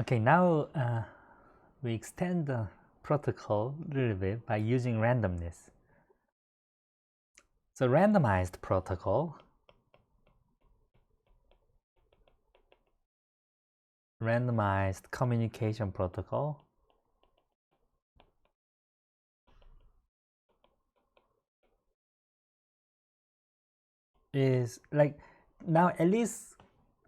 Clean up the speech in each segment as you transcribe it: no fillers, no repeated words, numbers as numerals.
Okay, now we extend the protocol a little bit by using randomness. So randomized protocol, randomized communication protocol is like, now Elise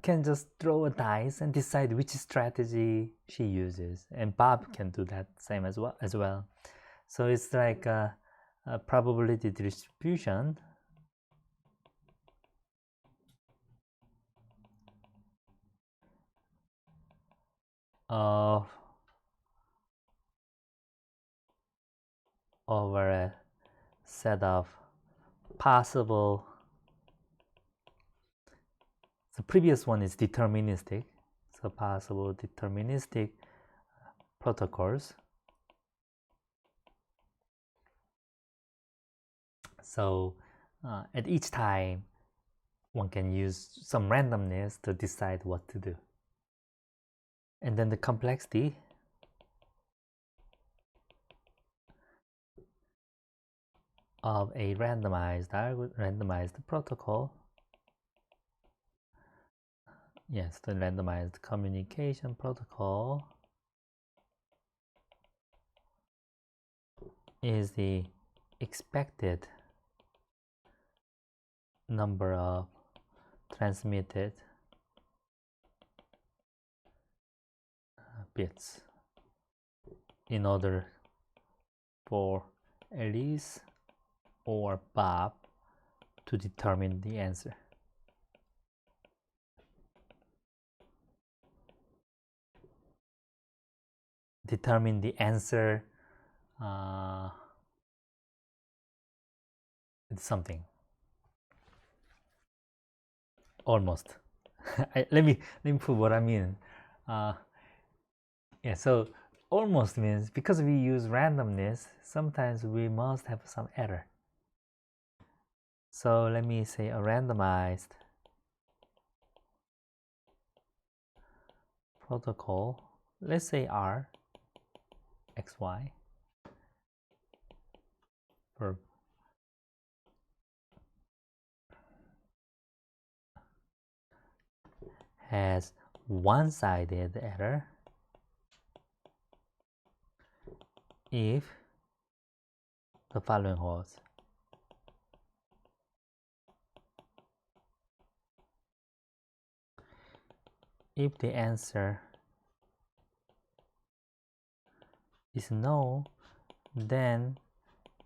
can just throw a dice and decide which strategy she uses, and Bob can do that same as well. So it's like a probability distribution of over a set of possible. The previous one is deterministic, so possible deterministic protocols. So at each time, one can use some randomness to decide what to do. And then the complexity of a randomized protocol. Yes, the randomized communication protocol is the expected number of transmitted bits in order for Elise or Bob to determine the answer. Determine the answer, it's something. Almost. let me prove what I mean. Yeah, so almost means because we use randomness, sometimes we must have some error. So let me say a randomized protocol, let's say R, X, Y, verb. Has one-sided error if the following holds. If the answer is no, then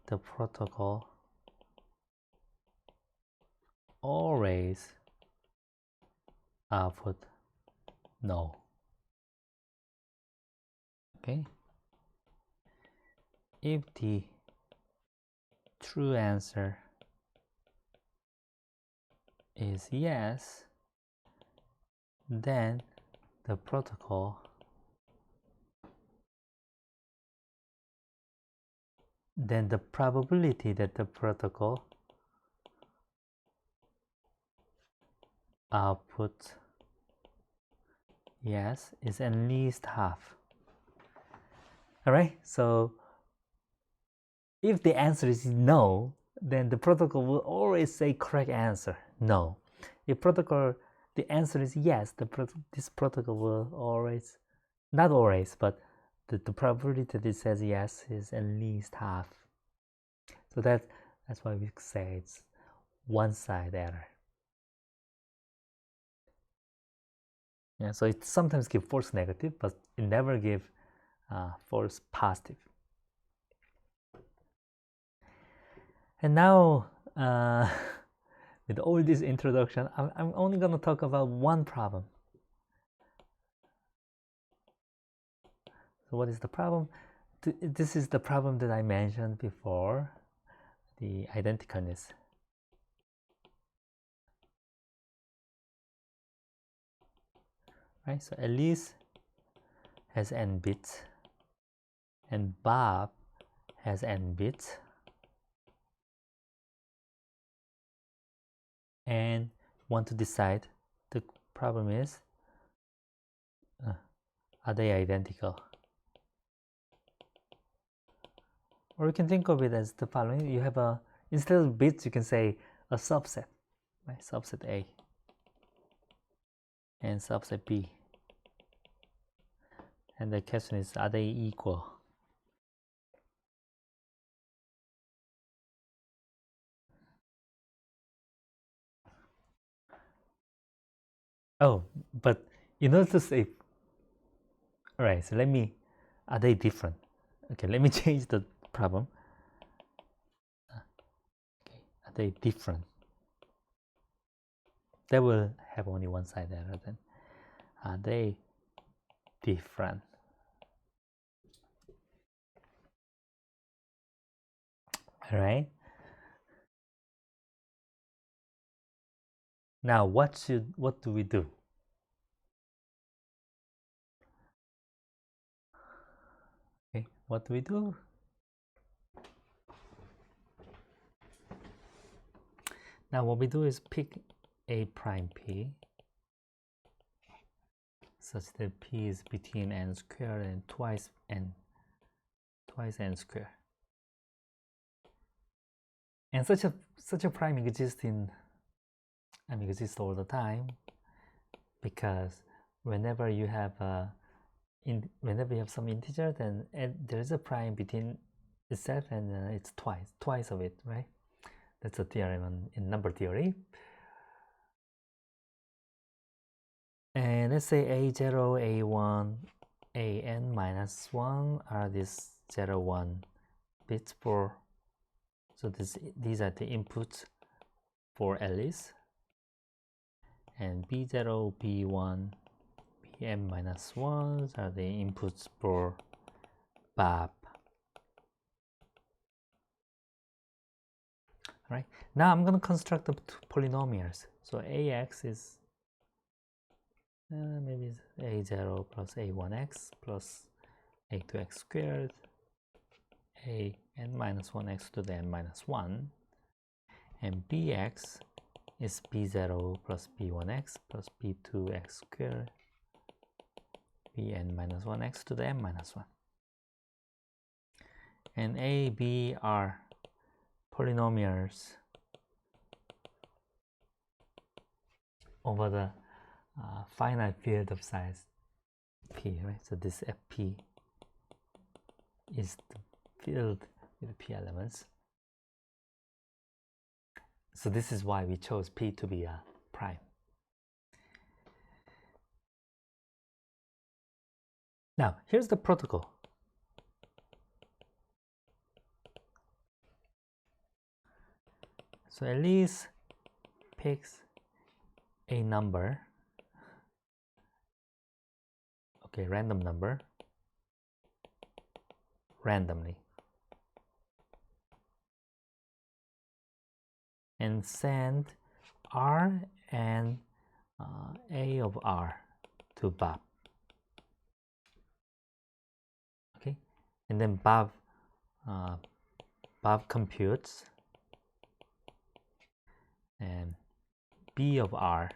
the protocol always output no. Okay. If the true answer is yes, then the protocol then the probability that the protocol outputs yes is at least half. All right, so if the answer is no, then the protocol will always say correct answer, no. If the answer is yes, this protocol will always, not always, but the probability that it says yes is at least half. So that's why we say it's one-side error. Yeah, so it sometimes gives false negative, but it never gives false positive. And now, with all this introduction, I'm only going to talk about one problem. So what is the problem? This is the problem that I mentioned before, the identicalness. Right, so Elise has n bits, and Bob has n bits, and want to decide. The problem is, Are they identical? Or you can think of it as the following. You have a, instead of bits, you can say a subset, right? Subset A and subset B. And the question is, are they equal? Oh, but in order to say, all right, so are they different? Okay, let me change the problem. Okay, are they different? That will have only one side error then. Are they different? All right. Now, what do we do? Okay, what do we do? Now, what we do is pick A prime P such that P is between n squared and twice n squared. And such a prime exists exists all the time, because whenever you have some integer, then there is a prime between itself and it's twice of it, right? That's a theorem in number theory. And let's say A0, A1, AN minus 1 are these 0, 1 bits for, so these are the inputs for Alice. And B0, B1, BM minus 1 are the inputs for Bob. Right, now I'm going to construct the polynomials. So AX is maybe it's A0 plus A1x plus A2x squared, A n minus 1x to the n minus 1, and BX is B0 plus B1x plus B2x squared, Bn minus 1x to the n minus 1. And A, B are polynomials over the finite field of size P, right? So this Fp is the field with P elements. So this is why we chose P to be a prime. Now, here's the protocol. So Elise picks a number, okay, random number, randomly, and send R and A of R to Bob. Okay, and then Bob computes, and B of R.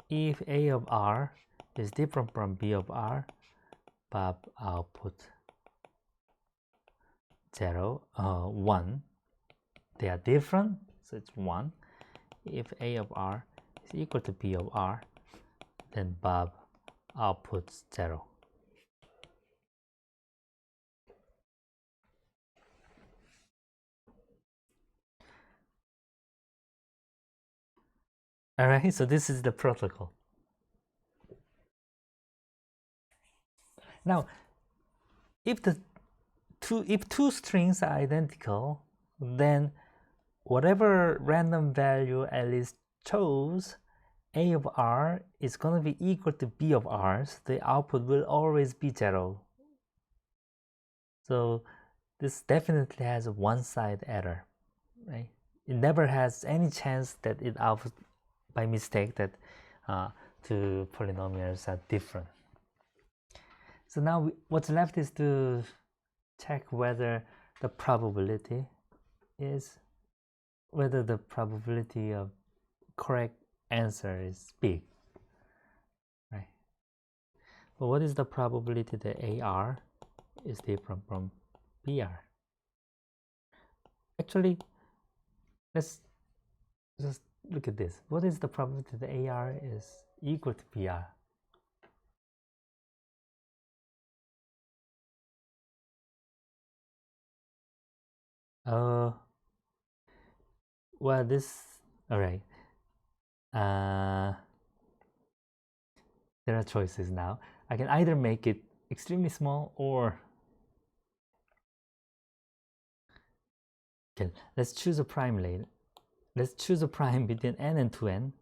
If A of R is different from B of R, Bob output 0, 1. They are different, so it's 1. If A of R is equal to B of R, then Bob outputs 0. All right, so this is the protocol. Now, if two strings are identical, then whatever random value Alice chose, A of R is going to be equal to B of R, so the output will always be 0. So this definitely has a one-side error, right? It never has any chance that it outputs by mistake that two polynomials are different. So now what's left is to check whether the probability of correct answer is big, right? But what is the probability that AR is different from BR? Actually, let's just look at this. What is the probability that AR is equal to BR? Well, this, all right. There are choices now. I can either make it extremely small or, okay, let's choose a prime later. Let's choose a prime between n and 2n.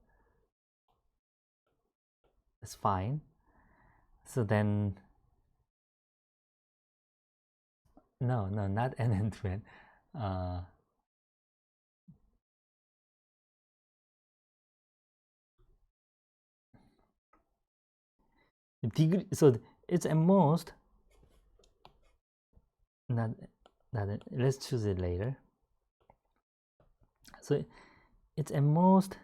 That's fine. So then, no, not n and 2n. Degree, so it's at most, let's choose it later. So it's at most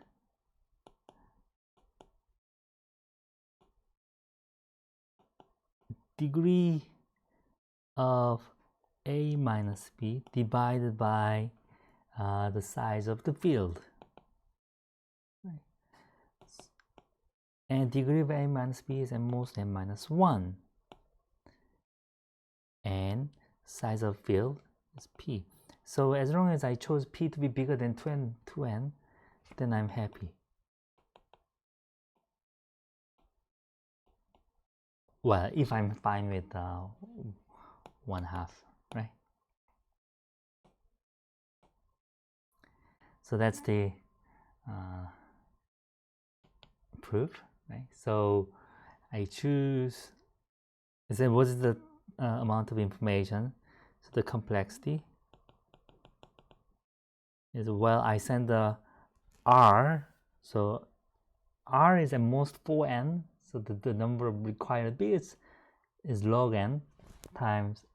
degree of A minus B divided by the size of the field. Right. And degree of A minus B is at most n minus 1. And size of field is P. So as long as I chose P to be bigger than 2n, then I'm happy. Well, if I'm fine with 1/2, right? So that's the proof, right? So I choose, what is the amount of information? So the complexity is, well, I send the R, so R is at most 4n, so the number of required bits is log n times,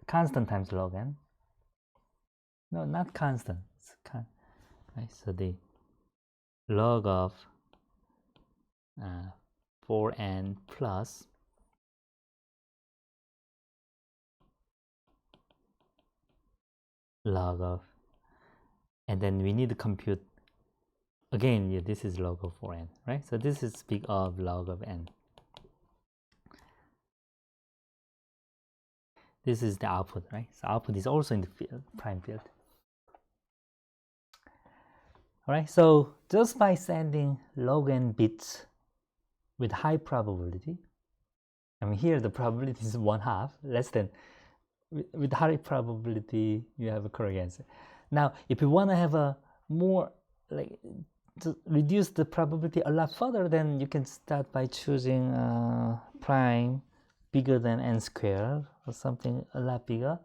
constant times log n. No, not constant, it's right? So the log of 4n plus log of, and then we need to compute again. Yeah, this is log of 4n, right? So this is big of log of n. This is the output, right? So output is also in the field, prime field. All right, so just by sending log n bits with high probability, I mean here the probability is 1/2, less than, with high probability you have a correct answer. Now if you want to have a more, like, to reduce the probability a lot further, then you can start by choosing prime bigger than n squared or something a lot bigger.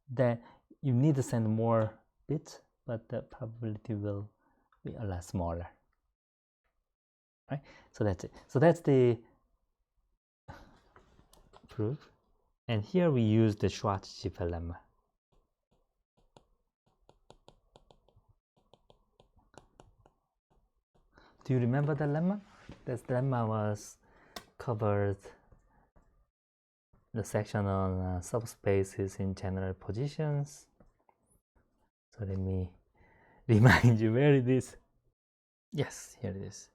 Then you need to send more bits, but the probability will be a lot smaller, right? So that's it. So that's the proof. And here we use the Schwarzschild lemma. Do you remember the lemma? This lemma was covered the section on subspaces in general positions. So let me remind you, where it is. Yes, here it is.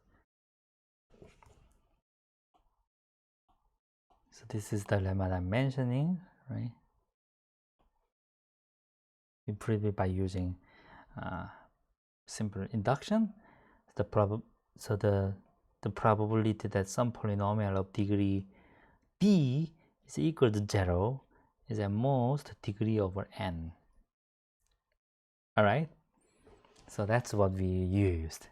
So this is the lemma that I'm mentioning, right? We prove it by using simple induction. The probability that some polynomial of degree b is equal to 0 is at most degree over n. All right, so that's what we used.